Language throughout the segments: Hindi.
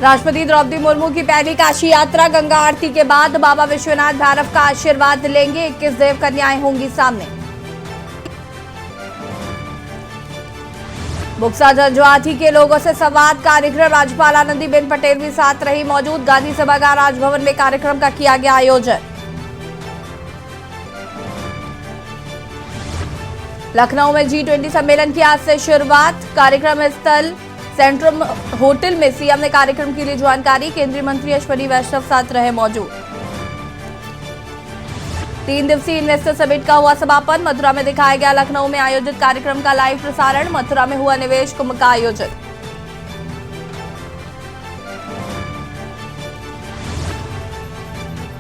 राष्ट्रपति द्रौपदी मुर्मू की पहली काशी यात्रा। गंगा आरती के बाद बाबा विश्वनाथ भैरव का आशीर्वाद लेंगे। 21 देव कन्याएं होंगी सामने। बुक्सा जंजवाठी के लोगों से संवाद कार्यक्रम। राज्यपाल आनंदीबेन पटेल भी साथ रही मौजूद। गांधी सभागार राजभवन में कार्यक्रम का किया गया आयोजन। लखनऊ में G20 सम्मेलन की आज से शुरुआत। कार्यक्रम स्थल सेंट्रम होटल में सीएम ने कार्यक्रम के लिए जानकारी। केंद्रीय मंत्री अश्विनी वैष्णव साथ रहे मौजूद। 3 दिवसीय इन्वेस्टर समिट का हुआ समापन। मथुरा में दिखाया गया लखनऊ में आयोजित कार्यक्रम का लाइव प्रसारण। मथुरा में हुआ निवेश कुंभ का आयोजन।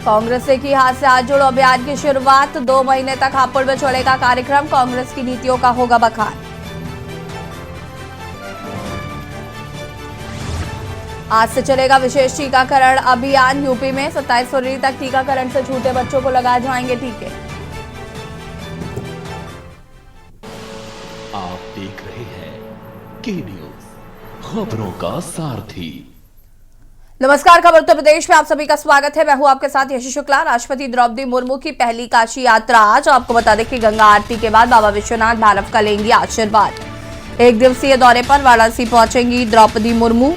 कांग्रेस से की हाथ से हाथ जोड़ो अभियान की शुरुआत। 2 महीने तक हापुड़ में चलेगा कार्यक्रम। कांग्रेस की नीतियों का होगा बखान। आज से चलेगा विशेष टीकाकरण अभियान। यूपी में 27 फरवरी तक टीकाकरण से छूटे बच्चों को लगाए जाएंगे टीके। आप देख रहे हैं के न्यूज, खबरों का सारथी। नमस्कार, खबर उत्तर प्रदेश में आप सभी का स्वागत है। मैं हूं आपके साथ यशी शुक्ला। राष्ट्रपति द्रौपदी मुर्मू की पहली काशी यात्रा आज। आपको बता दें कि गंगा आरती के बाद बाबा विश्वनाथ भैरव का लेंगी आशीर्वाद। 1 दिवसीय दौरे पर वाराणसी पहुंचेंगी द्रौपदी मुर्मू।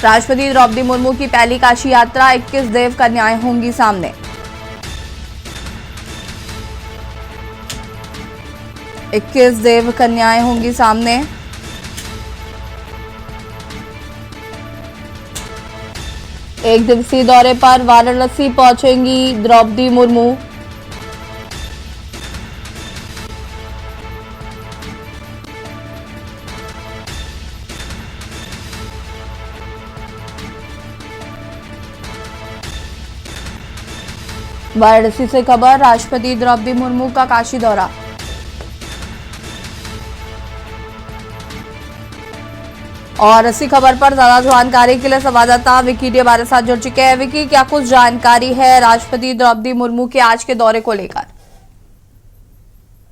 राष्ट्रपति द्रौपदी मुर्मू की पहली काशी यात्रा। 21 देव कन्याएं होंगी सामने। 21 देव कन्याएं होंगी सामने। एक दिवसीय दौरे पर वाराणसी पहुंचेंगी द्रौपदी मुर्मू। वाराणसी से खबर। राष्ट्रपति द्रौपदी मुर्मू का काशी दौरा। और इसी खबर पर ज्यादा जानकारी के लिए संवाददाता विकी डी हमारे साथ जुड़ चुके हैं। विकी, क्या कुछ जानकारी है राष्ट्रपति द्रौपदी मुर्मू के आज के दौरे को लेकर?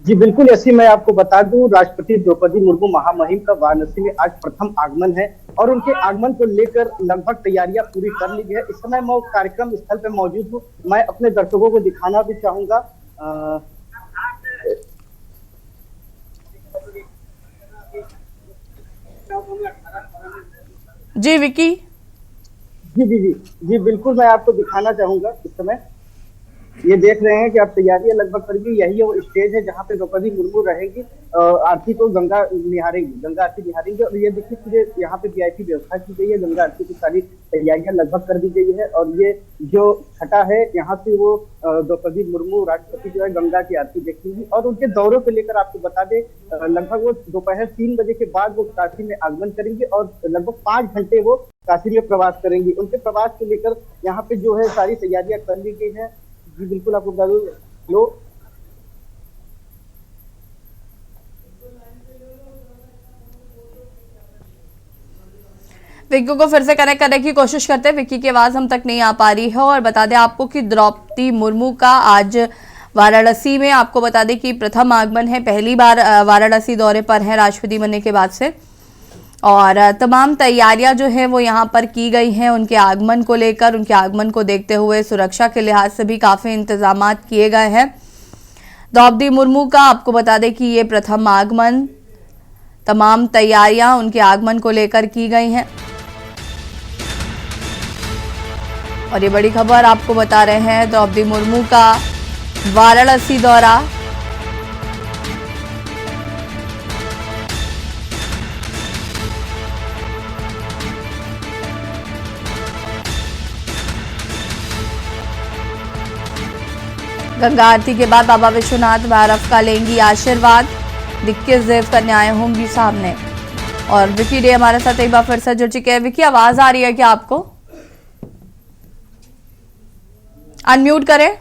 जी बिल्कुल, ऐसी मैं आपको बता दूं, राष्ट्रपति द्रौपदी मुर्मू महामहिम का वाराणसी में आज प्रथम आगमन है और उनके आगमन को लेकर लगभग तैयारियां पूरी कर ली गई है। इस समय मैं कार्यक्रम स्थल पर मौजूद हूं। मैं अपने दर्शकों को दिखाना भी चाहूंगा। जी विकी। जी बिल्कुल, मैं आपको दिखाना चाहूंगा। इस समय ये देख रहे हैं कि आप तैयारियां लगभग कर गई। यही वो स्टेज है जहाँ पे द्रौपदी मुर्मू रहेंगी। आरती को गंगा आरती निहारेंगे। और ये देखिए पूरे यहाँ पे वीआईपी व्यवस्था की गई है। गंगा आरती की सारी तैयारियां लगभग कर दी गई है। और ये जो छठा है, यहाँ से वो द्रौपदी मुर्मू राष्ट्रपति जो है गंगा की आरती देखेंगी। और उनके दौरों को लेकर आपको बता दें, लगभग वो दोपहर 3 बजे के बाद वो काशी में आगमन करेंगे और लगभग 5 घंटे वो काशी में प्रवास करेंगी। उनके प्रवास को लेकर यहाँ पे जो है सारी तैयारियां कर ली गई है। जी बिल्कुल, आपको बता दूं। लो विक्की को फिर से कनेक्ट करने की कोशिश करते हैं। विक्की की आवाज हम तक नहीं आ पा रही है। और बता दें आपको कि द्रौपदी मुर्मू का आज वाराणसी में, आपको बता दें कि प्रथम आगमन है। पहली बार वाराणसी दौरे पर है राष्ट्रपति बनने के बाद से। और तमाम तैयारियां जो है वो यहाँ पर की गई हैं उनके आगमन को लेकर। उनके आगमन को देखते हुए सुरक्षा के लिहाज से भी काफ़ी इंतजामात किए गए हैं। द्रौपदी मुर्मू का आपको बता दें कि ये प्रथम आगमन, तमाम तैयारियां उनके आगमन को लेकर की गई हैं। और ये बड़ी खबर आपको बता रहे हैं, द्रौपदी मुर्मू का वाराणसी दौरा। गंगा आरती के बाद बाबा विश्वनाथ भैरव का लेंगी आशीर्वाद। 21 देव कन्याएं होंगी सामने। और विकी डे हमारे साथ एक बार फिर से जुड़ चुके हैं। विकी, आवाज आ रही है क्या आपको? अनम्यूट करें।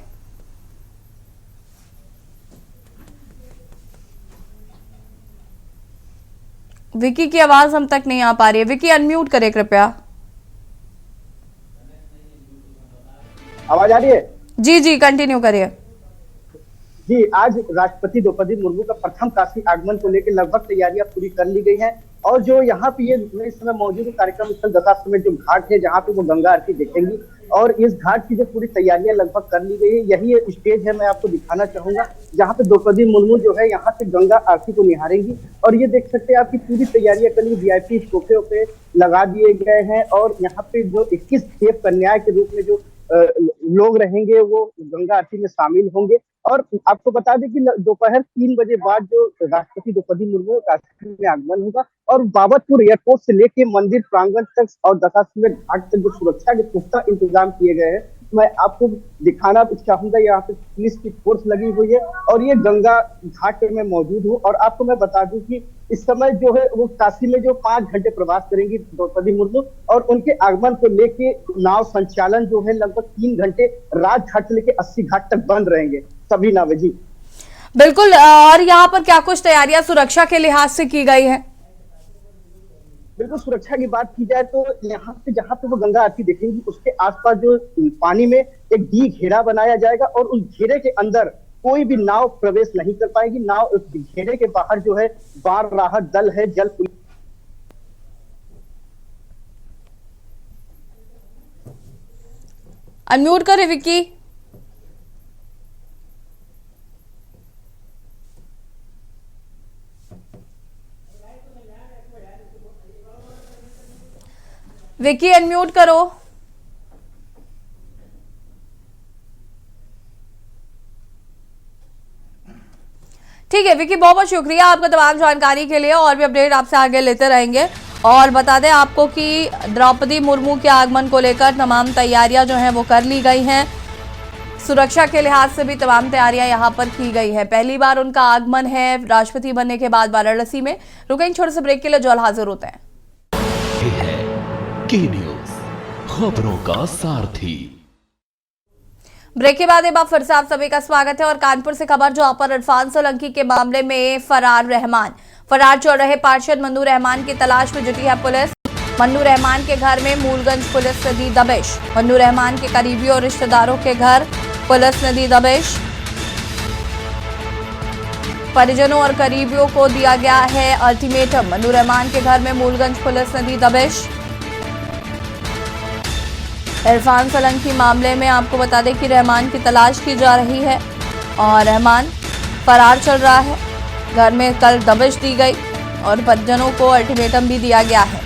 विकी की आवाज हम तक नहीं आ पा रही है। विकी अनम्यूट करें कृपया। आवाज आ रही है? जी कंटिन्यू करिए। जी, आज राष्ट्रपति द्रौपदी मुर्मू का प्रथम काशी आगमन को लेकर लगभग तैयारियां पूरी कर ली गई हैं और जो यहाँ पे ये मैं इस समय मौजूद हूँ कार्यक्रम स्थल दशाश्वमेध जो घाट है जहाँ पे वो गंगा आरती देखेंगी और इस घाट की जो पूरी तैयारियां लगभग कर ली गई है। यही एक स्टेज है, मैं आपको दिखाना चाहूंगा जहाँ पे द्रौपदी मुर्मू जो है यहाँ से गंगा आरती को निहारेंगी और ये देख सकते हैं आपकी पूरी तैयारियां कर ली, वीआईपी सोफे पे लगा दिए गए हैं और यहाँ पे जो 21 देव कन्याएं के रूप में जो लोग रहेंगे वो गंगा आरती में शामिल होंगे। और आपको बता दें कि दोपहर 3 बजे बाद जो राष्ट्रपति द्रौपदी मुर्मू काशी में आगमन होगा और बाबतपुर एयरपोर्ट से लेके मंदिर प्रांगण तक और दशाश्वमेध घाट तक जो सुरक्षा के पुख्ता इंतजाम किए गए हैं मैं आपको दिखाना चाहूंगा। यहाँ पे पुलिस की फोर्स लगी हुई है और ये गंगा घाट पे मैं मौजूद हूँ और आपको मैं बता दूं कि इस समय जो है वो काशी में जो 5 घंटे प्रवास करेंगी द्रौपदी मुर्मू और उनके आगमन को लेके नाव संचालन जो है लगभग 3 घंटे राजघाट से लेके 80 घाट तक बंद रहेंगे सभी नावें। जी बिल्कुल, और यहाँ पर क्या कुछ तैयारियां सुरक्षा के लिहाज से की गई है? बिल्कुल, सुरक्षा की बात की जाए तो यहाँ पे जहाँ पे वो गंगा आरती देखेंगी उसके आसपास जो पानी में एक डी घेरा बनाया जाएगा और उस घेरे के अंदर कोई भी नाव प्रवेश नहीं कर पाएगी। नाव उस घेरे के बाहर जो है बाढ़ राहत दल है, जल पुलिस। अनम्यूट करें विक्की। विक्की अनम्यूट करो। ठीक है विक्की, बहुत बहुत शुक्रिया आपका तमाम जानकारी के लिए और भी अपडेट आपसे आगे लेते रहेंगे। और बता दें आपको कि द्रौपदी मुर्मू के आगमन को लेकर तमाम तैयारियां जो हैं वो कर ली गई हैं। सुरक्षा के लिहाज से भी तमाम तैयारियां यहां पर की गई है। पहली बार उनका आगमन है राष्ट्रपति बनने के बाद वाराणसी में। रुकेंगे छोटे से ब्रेक के लिए, जल्द हाजिर होते हैं। के न्यूज़, खबरों का सारथी। ब्रेक के बाद एक बार फिर से आप सभी का स्वागत है और कानपुर से खबर जहां पर इरफान सोलंकी के मामले में फरार चल रहे पार्षद मन्नू रहमान की तलाश में जुटी है पुलिस। मन्नू रहमान के घर में मूलगंज पुलिस ने दी दबिश। मन्नू रहमान के करीबियों और रिश्तेदारों के घर पुलिस ने दी दबिश। परिजनों और करीबियों को दिया गया है अल्टीमेटम। मन्नू रहमान के घर में मूलगंज पुलिस ने दी दबिश। इरफान सोलंकी मामले में आपको बता दें कि रहमान की तलाश की जा रही है और रहमान फरार चल रहा है। घर में कल दबिश दी गई और परिजनों को अल्टीमेटम भी दिया गया है।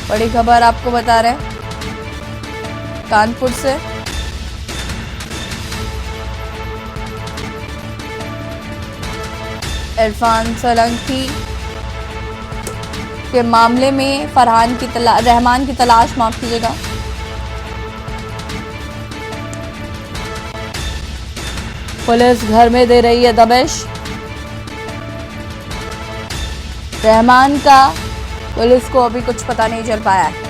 बड़ी खबर आपको बता रहे हैं कानपुर से। इरफान सोलंकी के मामले में रहमान की तलाश, माफ कीजिएगा, पुलिस घर में दे रही है दबिश। रहमान का पुलिस को अभी कुछ पता नहीं चल पाया है।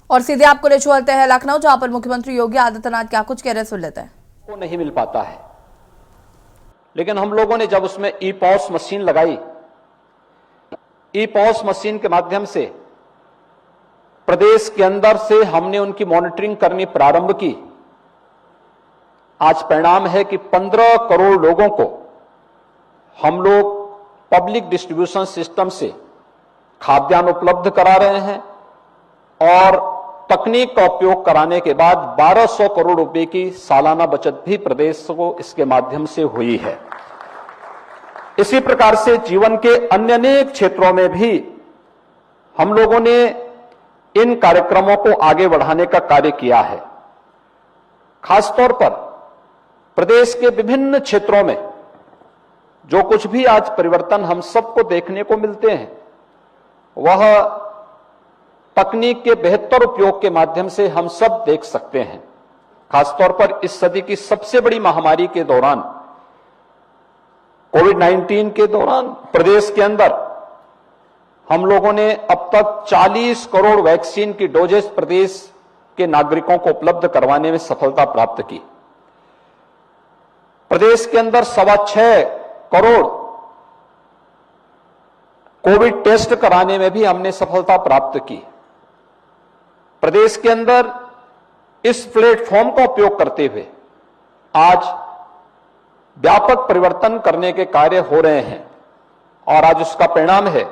और सीधे आपको ले चलते हैं लखनऊ, जहां पर मुख्यमंत्री योगी आदित्यनाथ क्या कुछ कह रहे सुन लेते हैं। को नहीं मिल पाता है, लेकिन हम लोगों ने जब उसमें ई पॉस मशीन लगाई, ई पॉस मशीन के माध्यम से प्रदेश के अंदर से हमने उनकी मॉनिटरिंग करनी प्रारंभ की। आज परिणाम है कि 15 करोड़ लोगों को हम लोग पब्लिक डिस्ट्रीब्यूशन सिस्टम से खाद्यान्न उपलब्ध करा रहे हैं और तकनीक का उपयोग कराने के बाद 1200 करोड़ रुपए की सालाना बचत भी प्रदेश को इसके माध्यम से हुई है। इसी प्रकार से जीवन के अन्य अनेक क्षेत्रों में भी हम लोगों ने इन कार्यक्रमों को आगे बढ़ाने का कार्य किया है। खासतौर पर प्रदेश के विभिन्न क्षेत्रों में जो कुछ भी आज परिवर्तन हम सबको देखने को मिलते हैं वह तकनीक के बेहतर उपयोग के माध्यम से हम सब देख सकते हैं। खासतौर पर इस सदी की सबसे बड़ी महामारी के दौरान, कोविड-19 के दौरान प्रदेश के अंदर हम लोगों ने अब तक 40 करोड़ वैक्सीन की डोजेस प्रदेश के नागरिकों को उपलब्ध करवाने में सफलता प्राप्त की। प्रदेश के अंदर 6.25 करोड़ कोविड टेस्ट कराने में भी हमने सफलता प्राप्त की। प्रदेश के अंदर इस प्लेटफॉर्म का उपयोग करते हुए आज व्यापक परिवर्तन करने के कार्य हो रहे हैं और आज उसका परिणाम है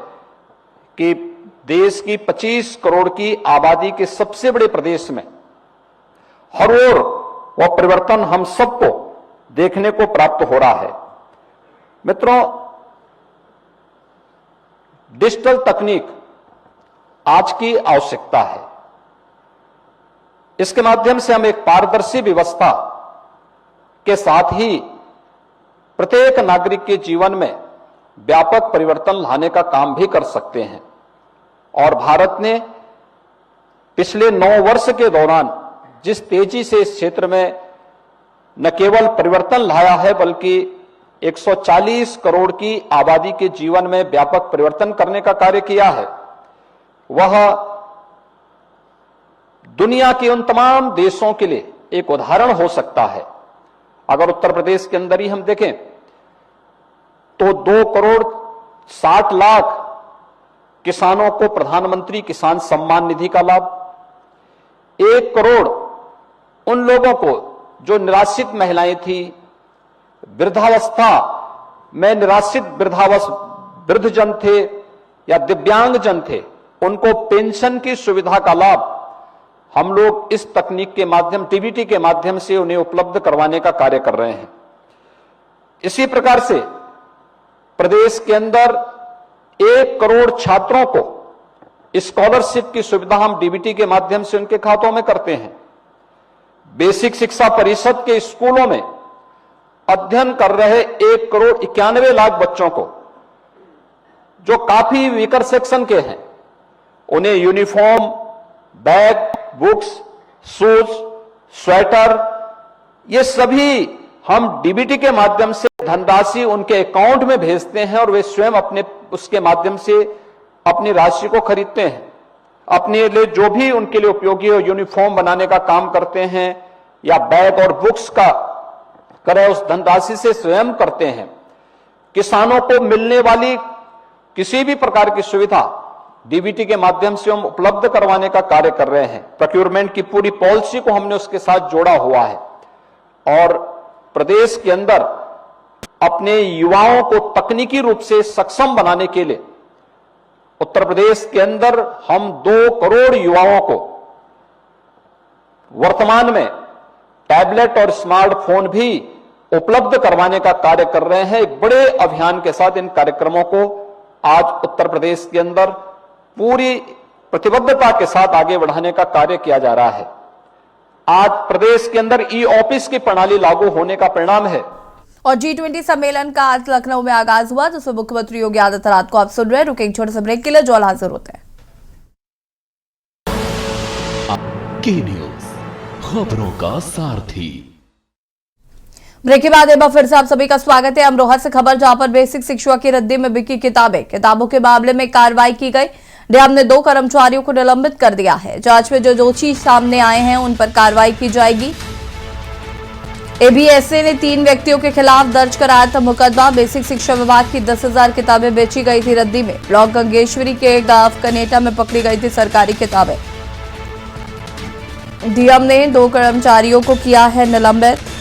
कि देश की 25 करोड़ की आबादी के सबसे बड़े प्रदेश में हर ओर वह परिवर्तन हम सबको देखने को प्राप्त हो रहा है। मित्रों, डिजिटल तकनीक आज की आवश्यकता है। इसके माध्यम से हम एक पारदर्शी व्यवस्था के साथ ही प्रत्येक नागरिक के जीवन में व्यापक परिवर्तन लाने का काम भी कर सकते हैं। और भारत ने पिछले 9 वर्ष के दौरान जिस तेजी से इस क्षेत्र में न केवल परिवर्तन लाया है बल्कि 140 करोड़ की आबादी के जीवन में व्यापक परिवर्तन करने का कार्य किया है, वह दुनिया के उन तमाम देशों के लिए एक उदाहरण हो सकता है। अगर उत्तर प्रदेश के अंदर ही हम देखें तो 2 करोड़ 60 लाख किसानों को प्रधानमंत्री किसान सम्मान निधि का लाभ, 1 करोड़ उन लोगों को जो निराश्रित महिलाएं थी, वृद्धावस्था में निराश्रित वृद्धजन थे या दिव्यांग जन थे, उनको पेंशन की सुविधा का लाभ हम लोग इस तकनीक के माध्यम डीबीटी के माध्यम से उन्हें उपलब्ध करवाने का कार्य कर रहे हैं। इसी प्रकार से प्रदेश के अंदर 1 करोड़ छात्रों को स्कॉलरशिप की सुविधा हम डीबीटी के माध्यम से उनके खातों में करते हैं। बेसिक शिक्षा परिषद के स्कूलों में अध्ययन कर रहे 1 करोड़ 91 लाख बच्चों को, जो काफी वीकर सेक्शन के हैं, उन्हें uniform, bag, books, shoes, sweater, ये सभी हम डीबीटी के माध्यम से धनराशि उनके अकाउंट में भेजते हैं और वे स्वयं अपने उसके माध्यम से अपनी राशि को खरीदते हैं। अपने लिए जो भी उनके लिए उपयोगी हो, यूनिफॉर्म बनाने का काम करते हैं या बैग और बुक्स का क्रय उस धनराशि से स्वयं करते हैं। किसानों को मिलने वाली किसी भी प्रकार की सुविधा डीबीटी के माध्यम से हम उपलब्ध करवाने का कार्य कर रहे हैं। प्रोक्योरमेंट की पूरी पॉलिसी को हमने उसके साथ जोड़ा हुआ है और प्रदेश के अंदर अपने युवाओं को तकनीकी रूप से सक्षम बनाने के लिए उत्तर प्रदेश के अंदर हम 2 करोड़ युवाओं को वर्तमान में टैबलेट और स्मार्टफोन भी उपलब्ध करवाने का कार्य कर रहे हैं। एक बड़े अभियान के साथ इन कार्यक्रमों को आज उत्तर प्रदेश के अंदर पूरी प्रतिबद्धता के साथ आगे बढ़ाने का कार्य किया जा रहा है। आज प्रदेश के अंदर ई ऑफिस की प्रणाली लागू होने का परिणाम है। और G20 सम्मेलन का आज लखनऊ में आगाज हुआ, जिसमें मुख्यमंत्री योगी आदित्यनाथ को आप सुन रहे हैं। रुके एक छोटे से ब्रेक के लिए, जॉल हाजिर होते हैं। के न्यूज, खबरों का सारथी। ब्रेक के बाद एक बार फिर से आप सभी का स्वागत है। अमरोहा से खबर, जहां पर बेसिक शिक्षा की रद्दी में बिकी किताबों के मामले में कार्रवाई की गई। डैम ने 2 कर्मचारियों को निलंबित कर दिया है। जांच में जो दोषी सामने आए हैं उन पर कार्रवाई की जाएगी। एबीएसए ने 3 व्यक्तियों के खिलाफ दर्ज कराया था मुकदमा। बेसिक शिक्षा विभाग की 10,000 किताबें बेची गई थी रद्दी में। ब्लॉक गंगेश्वरी के गांव कनेटा में पकड़ी गई थी सरकारी किताबें। डीएम ने 2 कर्मचारियों को किया है निलंबित।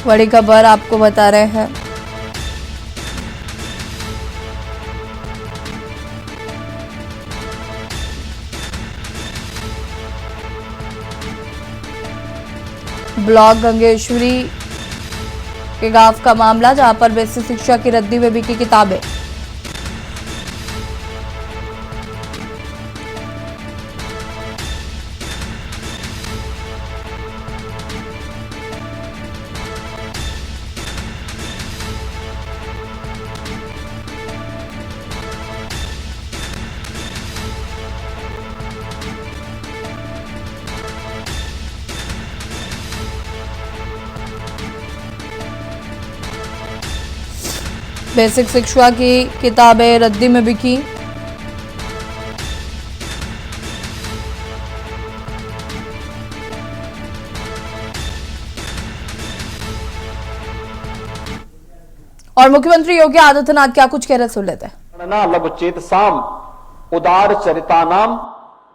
बड़ी खबर आपको बता रहे हैं। ब्लॉक गंगेश्वरी के गांव का मामला, जहां पर बेसिक शिक्षा की रद्दी में बिकी किताबें। बेसिक शिक्षा की किताबें रद्दी में बिकी। और मुख्यमंत्री योगी आदित्यनाथ क्या कुछ कह रहे, सुन लेते हैं। लघु चेतसाम उदार चरितानाम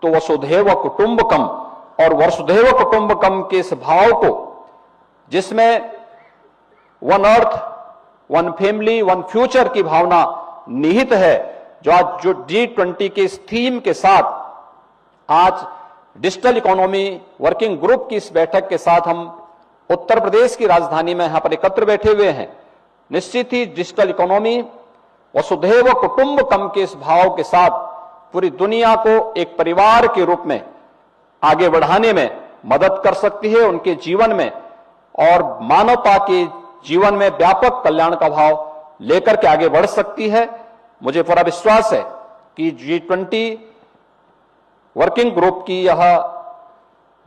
तो वसुधैव कुटुंबकम, और वसुधैव कुटुंबकम के इस भाव को, जिसमें one earth, one family, one future की भावना निहित है, जो आज G20 के इस थीम के साथ आज डिजिटल इकोनॉमी वर्किंग ग्रुप की इस बैठक के साथ हम उत्तर प्रदेश की राजधानी में यहां पर एकत्र बैठे हुए हैं। निश्चित ही डिजिटल इकोनॉमी वसुधैव कुटुंबकम के इस भाव के साथ पूरी दुनिया को एक परिवार के रूप में आगे बढ़ाने में मदद कर सकती है, उनके जीवन में और मानवता के जीवन में व्यापक कल्याण का भाव लेकर के आगे बढ़ सकती है। मुझे पूरा विश्वास है कि G20 वर्किंग ग्रुप की यह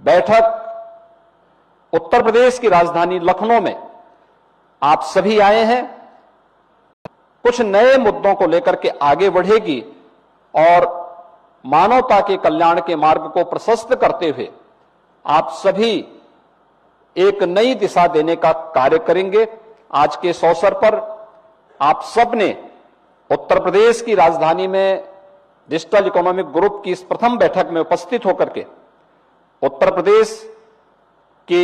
बैठक उत्तर प्रदेश की राजधानी लखनऊ में आप सभी आए हैं, कुछ नए मुद्दों को लेकर के आगे बढ़ेगी और मानवता के कल्याण के मार्ग को प्रशस्त करते हुए आप सभी एक नई दिशा देने का कार्य करेंगे। आज के इस अवसर पर आप सब ने उत्तर प्रदेश की राजधानी में डिजिटल इकोनॉमिक ग्रुप की इस प्रथम बैठक में उपस्थित होकर के उत्तर प्रदेश के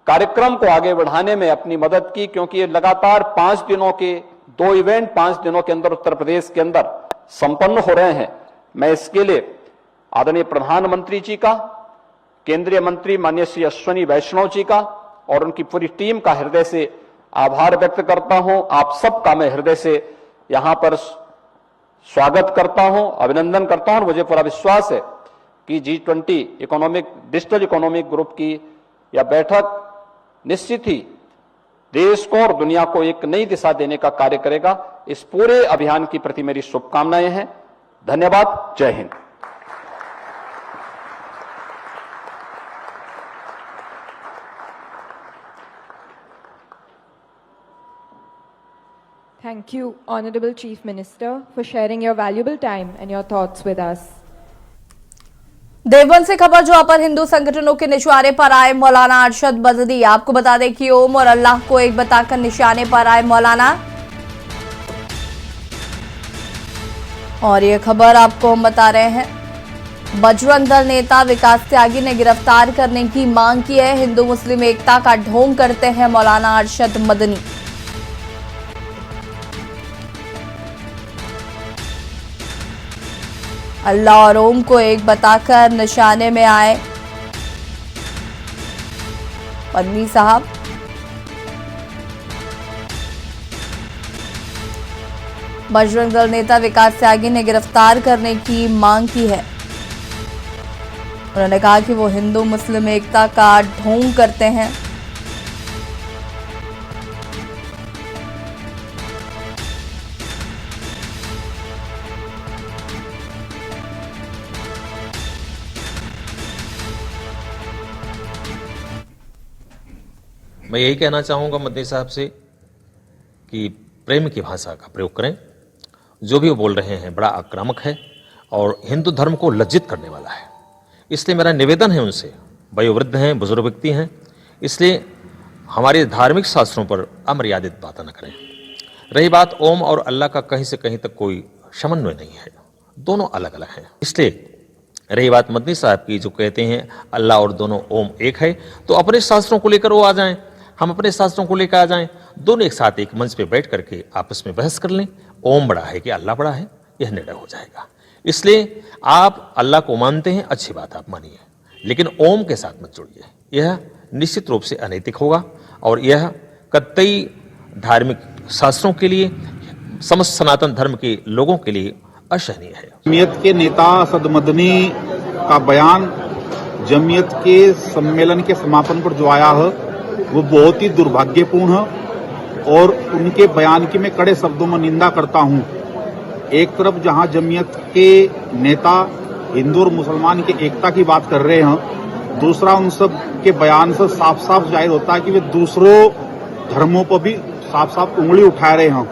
कार्यक्रम को आगे बढ़ाने में अपनी मदद की, क्योंकि ये लगातार 5 दिनों के 2 इवेंट 5 दिनों के अंदर उत्तर प्रदेश के अंदर संपन्न हो रहे हैं। मैं इसके लिए आदरणीय प्रधानमंत्री जी का, केंद्रीय मंत्री माननीय श्री अश्विनी वैष्णव जी का और उनकी पूरी टीम का हृदय से आभार व्यक्त करता हूं। आप सबका मैं हृदय से यहां पर स्वागत करता हूं, अभिनंदन करता हूं। मुझे पूरा विश्वास है कि G20 डिजिटल इकोनॉमिक ग्रुप की यह बैठक निश्चित ही देश को और दुनिया को एक नई दिशा देने का कार्य करेगा। इस पूरे अभियान की प्रति मेरी शुभकामनाएं हैं। धन्यवाद। जय Hind. Thank you, Honorable Chief Minister, for sharing your valuable time and your thoughts with us. Deoband से खबर जो अपर हिंदू संगठनों के निशाने पर आए मौलाना अरशद बजदी। आपको बता दें कि ओम और अल्लाह को एक बताकर निशाने पर आए मौलाना। और ये खबर आपको हम बता रहे हैं, बजरंग दल नेता विकास त्यागी ने गिरफ्तार करने की मांग की है। हिंदू मुस्लिम एकता का ढोंग करते हैं मौलाना अरशद मदनी। अल्लाह और ओम को एक बताकर निशाने में आए पन्नी साहब। बजरंग दल नेता विकास त्यागी ने गिरफ्तार करने की मांग की है। उन्होंने कहा कि वो हिंदू मुस्लिम एकता का ढोंग करते हैं। मैं यही कहना चाहूँगा मदनी साहब से कि प्रेम की भाषा का प्रयोग करें। जो भी वो बोल रहे हैं बड़ा आक्रामक है और हिंदू धर्म को लज्जित करने वाला है। इसलिए मेरा निवेदन है उनसे, वयोवृद्ध हैं, बुजुर्ग व्यक्ति हैं, इसलिए हमारे धार्मिक शास्त्रों पर अमर्यादित बातें न करें। रही बात ओम और अल्लाह का, कहीं से कहीं तक कोई समन्वय नहीं है, दोनों अलग अलग हैं। इसलिए रही बात मदनी साहब की जो कहते हैं अल्लाह और दोनों ओम एक है, तो अपने शास्त्रों को लेकर वो आ जाएं, हम अपने शास्त्रों को लेकर आ जाएं, दोनों एक साथ एक मंच पे बैठ करके आपस में बहस कर लें। ओम बड़ा है कि अल्लाह बड़ा है, यह निर्णय हो जाएगा। इसलिए आप अल्लाह को मानते हैं, अच्छी बात आप मानिए, लेकिन ओम के साथ मत जुड़िए। यह निश्चित रूप से अनैतिक होगा और यह कतई धार्मिक शास्त्रों के लिए, समस्त सनातन धर्म के लोगों के लिए असहनीय है। जमीयत के नेता असद मदनी का बयान जमीयत के सम्मेलन के समापन पर जो आया है वो बहुत ही दुर्भाग्यपूर्ण है और उनके बयान की मैं कड़े शब्दों में निंदा करता हूं। एक तरफ जहां जमीयत के नेता हिंदू और मुसलमान की एकता की बात कर रहे हैं, दूसरा उन सब के बयान से साफ साफ जाहिर होता है कि वे दूसरों धर्मों पर भी साफ साफ उंगली उठा रहे हैं।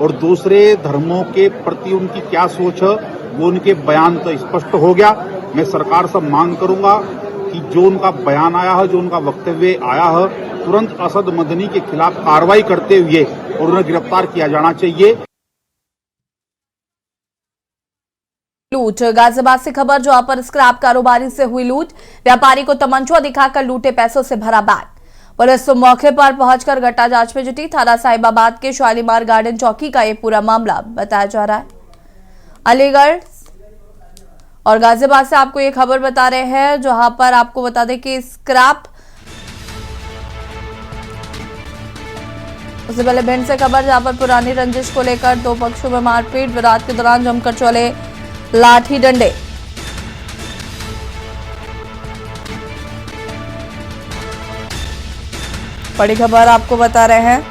और दूसरे धर्मों के प्रति उनकी क्या सोच है वो उनके बयान तो स्पष्ट हो गया। मैं सरकार से मांग करूंगा कि जो उनका बयान आया है, जो उनका वक्तव्य आया है, तुरंत असद मदनी के खिलाफ कार्रवाई करते हुए और उन्हें गिरफ्तार किया जाना चाहिए। लूट। गाजियाबाद से खबर, जहां पर स्क्रैप कारोबारी से हुई लूट। व्यापारी को तमंचा दिखाकर लूटे पैसों से भरा बैग। पुलिस मौके पर पहुंचकर घटना जांच में जुटी। थाना साहिबाबाद के शालीमार गार्डन चौकी का ये पूरा मामला बताया जा रहा है। अलीगढ़ और गाजियाबाद से आपको ये खबर बता रहे हैं, जहां पर आपको बता दें कि स्क्रैप, उससे पहले भिंड से खबर, जहां पर पुरानी रंजिश को लेकर दो पक्षों में मारपीट। विवाद के दौरान जमकर चले लाठी डंडे। बड़ी खबर आपको बता रहे हैं।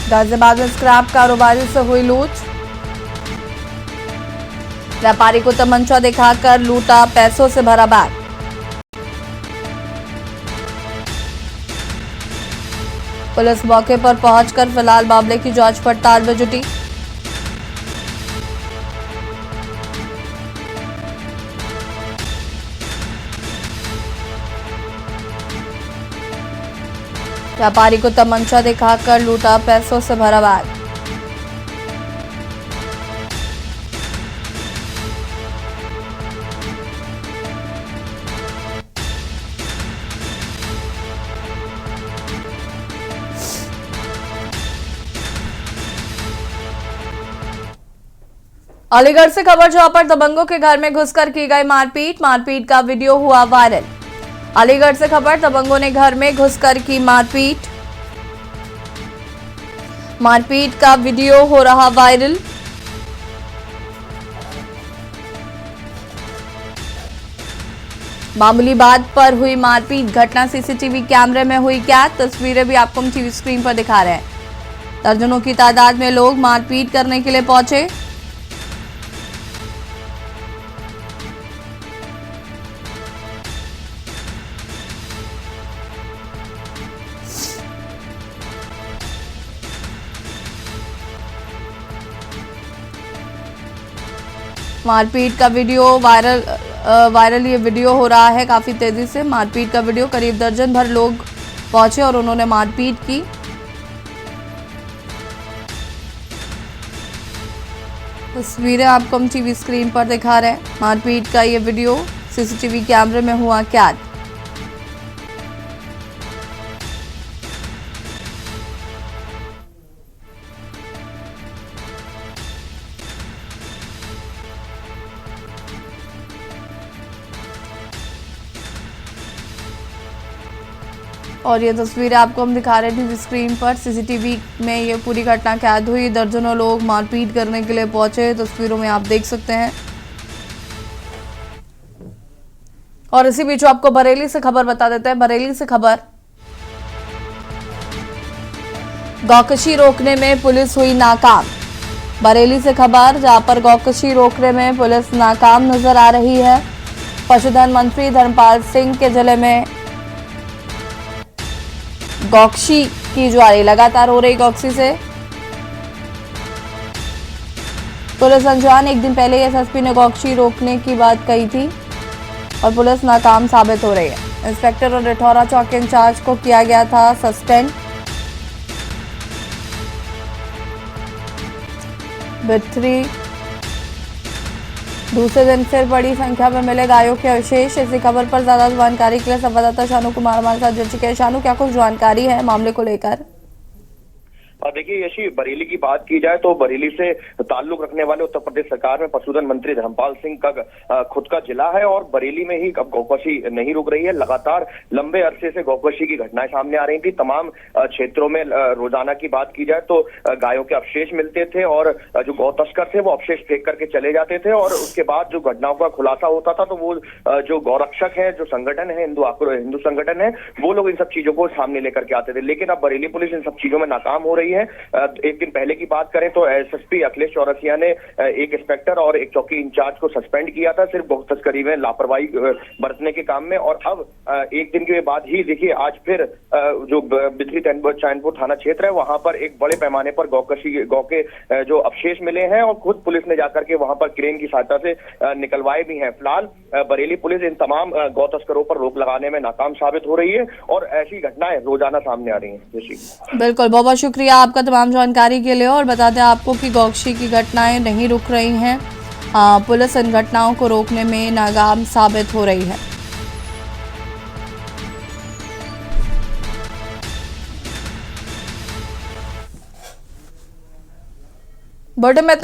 गाजियाबाद में स्क्रैप कारोबारी से हुई लूट। व्यापारी को तमंचा दिखाकर लूटा पैसों से भरा बैग। पुलिस मौके पर पहुंचकर फिलहाल मामले की जांच पड़ताल में जुटी। व्यापारी को तमंचा दिखाकर लूटा पैसों से भरा बैग। अलीगढ़ से खबर, जहां पर दबंगों के घर में घुसकर की गई मारपीट। मारपीट का वीडियो हुआ वायरल। अलीगढ़ से खबर, दबंगों ने घर में घुसकर की मारपीट। मारपीट का वीडियो हो रहा वायरल। मामूली बात पर हुई मारपीट। घटना सीसीटीवी कैमरे में हुई कैद। तस्वीरें भी आपको हम टीवी स्क्रीन पर दिखा रहे हैं। दर्जनों की तादाद में लोग मारपीट करने के लिए पहुंचे। मारपीट का वीडियो वायरल ये वीडियो हो रहा है काफी तेजी से। मारपीट का वीडियो, करीब दर्जन भर लोग पहुंचे और उन्होंने मारपीट की। तस्वीरें आपको हम टीवी स्क्रीन पर दिखा रहे हैं। मारपीट का ये वीडियो सीसीटीवी कैमरे में हुआ कैद। और ये तस्वीरें आपको हम दिखा रहे हैं टीवी स्क्रीन पर। सीसीटीवी में ये पूरी घटना कैद हुई। दर्जनों लोग मारपीट करने के लिए पहुंचे, तस्वीरों में आप देख सकते हैं। और इसी बीच आपको बरेली से खबर बता देते हैं। बरेली से खबर, गौकशी रोकने में पुलिस हुई नाकाम। बरेली से खबर, जहां पर गौकशी रोकने में पुलिस नाकाम नजर आ रही है। पशुधन मंत्री धर्मपाल सिंह के जिले में गौकशी की जारी लगातार हो रही। गौकशी से पुलिस अनजान, एक दिन पहले एसएसपी ने गौकशी रोकने की बात कही थी और पुलिस नाकाम साबित हो रही है। इंस्पेक्टर और रिठौरा चौक इंचार्ज को किया गया था सस्पेंड। बिथरी, दूसरे दिन फिर बड़ी संख्या में मिले गायों के अवशेष। इसी खबर पर ज्यादा जानकारी के लिए संवाददाता शानू कुमार हमारे साथ जुड़ चुके हैं। शानू, क्या कुछ जानकारी है मामले को लेकर? देखिए यशी, बरेली की बात की जाए तो बरेली से ताल्लुक रखने वाले उत्तर प्रदेश सरकार में पशुधन मंत्री धर्मपाल सिंह का खुद का जिला है और बरेली में ही अब गौकशी नहीं रुक रही है। लगातार लंबे अरसे से गौकशी की घटनाएं सामने आ रही थी। तमाम क्षेत्रों में रोजाना की बात की जाए तो गायों के अवशेष मिलते थे और जो गौ तस्कर थे वो अवशेष फेंक करके चले जाते थे और उसके बाद जो घटनाओं का खुलासा होता था तो वो जो गौरक्षक है, जो संगठन है, हिंदू संगठन है, वो लोग इन सब चीजों को सामने लेकर के आते थे। लेकिन अब बरेली पुलिस इन सब चीजों में नाकाम हो रही है। है। एक दिन पहले की बात करें तो एसएसपी अखिलेश चौरसिया ने एक इंस्पेक्टर और एक चौकी इंचार्ज को सस्पेंड किया था सिर्फ गौ तस्करी में लापरवाही बरतने के काम में। और अब एक दिन के बाद ही देखिए आज फिर जो बिथरी चैनपुर थाना क्षेत्र है वहां पर एक बड़े पैमाने पर गौ के जो अवशेष मिले हैं और खुद पुलिस ने जाकर के वहां पर क्रेन की सहायता से निकलवाए भी हैं। फिलहाल बरेली पुलिस इन तमाम गौ तस्करों पर रोक लगाने में नाकाम साबित हो रही है और ऐसी घटनाएं रोजाना सामने आ रही हैं। बिल्कुल, बहुत बहुत शुक्रिया आपका तमाम जानकारी के लिए। और बता दें आपको कि गौकशी की घटनाएं नहीं रुक रही हैं, पुलिस इन घटनाओं को रोकने में नाकाम साबित हो रही है। बुलेटिन में इतना